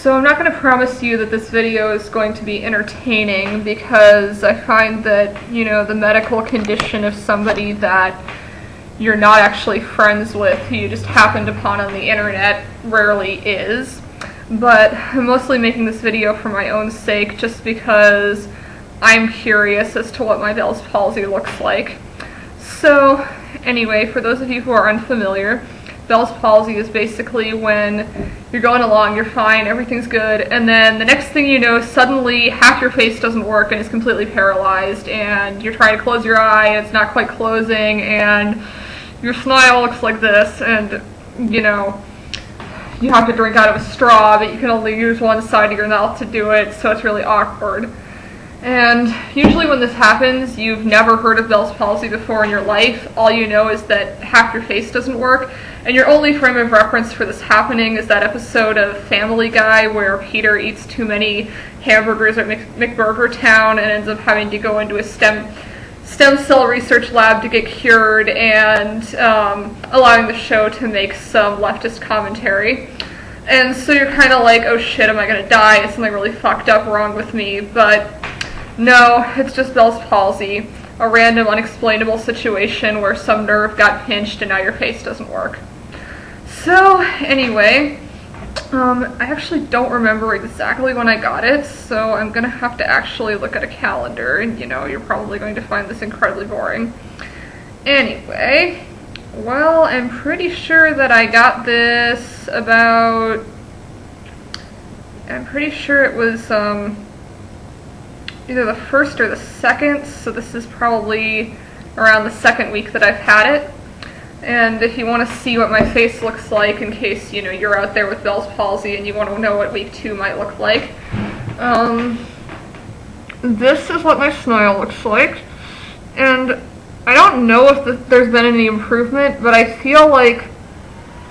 So I'm not going to promise you that this video is going to be entertaining, because I find that, you know, the medical condition of somebody that you're not actually friends with, who you just happened upon on the internet, rarely is. But I'm mostly making this video for my own sake, just because I'm curious as to what my Bell's palsy looks like. So anyway, for those of you who are unfamiliar, Bell's palsy is basically when you're going along, you're fine, everything's good, and then the next thing you know, suddenly half your face doesn't work and it's completely paralyzed, and you're trying to close your eye and it's not quite closing, and your smile looks like this, and you know, you have to drink out of a straw, but you can only use one side of your mouth to do it, so it's really awkward. And usually when this happens, you've never heard of Bell's palsy before in your life. All you know is that half your face doesn't work, and your only frame of reference for this happening is that episode of Family Guy where Peter eats too many hamburgers at McBurger Town and ends up having to go into a stem cell research lab to get cured, and allowing the show to make some leftist commentary. And so you're kind of like, oh shit, am I going to die? Is something really fucked up wrong with me? But no, it's just Bell's palsy, a random unexplainable situation where some nerve got pinched and now your face doesn't work. So anyway, I actually don't remember exactly when I got it, so I'm going to have to actually look at a calendar, and you know, you're probably going to find this incredibly boring. Anyway, well, I'm pretty sure that I got this about, I'm pretty sure it was either the 1st or the 2nd, so this is probably around the 2nd week that I've had it. And if you want to see what my face looks like, in case, you know, you're out there with Bell's palsy and you want to know what week 2 might look like, this is what my smile looks like. And I don't know if there's been any improvement, but I feel like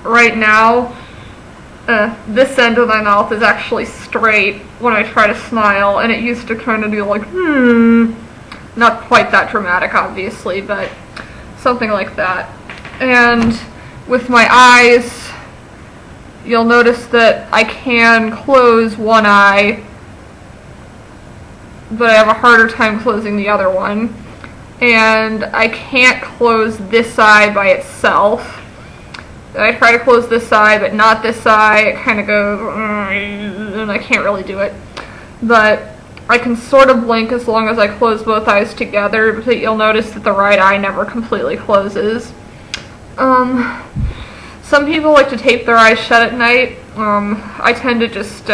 right now this end of my mouth is actually straight when I try to smile, and it used to kind of do like, not quite that dramatic obviously, but something like that. And with my eyes, you'll notice that I can close one eye, but I have a harder time closing the other one. And I can't close this eye by itself. I try to close this eye, but not this eye. It kind of goes, and I can't really do it. But I can sort of blink as long as I close both eyes together, but you'll notice that the right eye never completely closes. Some people like to tape their eyes shut at night. I tend to just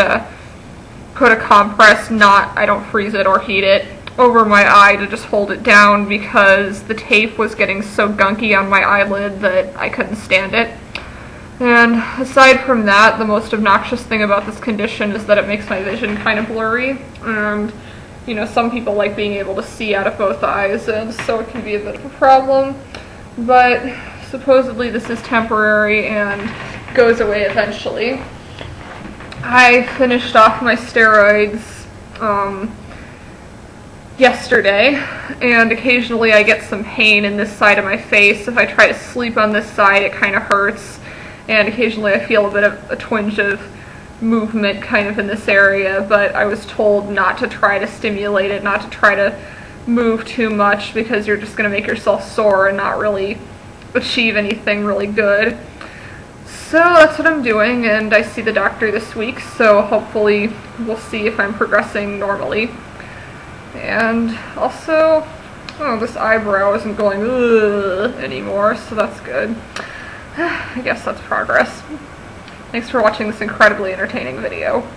put a compress, I don't freeze it or heat it, over my eye to just hold it down, because the tape was getting so gunky on my eyelid that I couldn't stand it. And aside from that, the most obnoxious thing about this condition is that it makes my vision kind of blurry, and you know, some people like being able to see out of both eyes, and so it can be a bit of a problem. But supposedly this is temporary and goes away eventually. I finished off my steroids yesterday, and occasionally I get some pain in this side of my face. If I try to sleep on this side, it kind of hurts, and occasionally I feel a bit of a twinge of movement kind of in this area, but I was told not to try to stimulate it, not to try to move too much, because you're just going to make yourself sore and not really achieve anything really good. So that's what I'm doing, and I see the doctor this week, so hopefully we'll see if I'm progressing normally. And also, this eyebrow isn't going anymore, so that's good. I guess that's progress. Thanks for watching this incredibly entertaining video.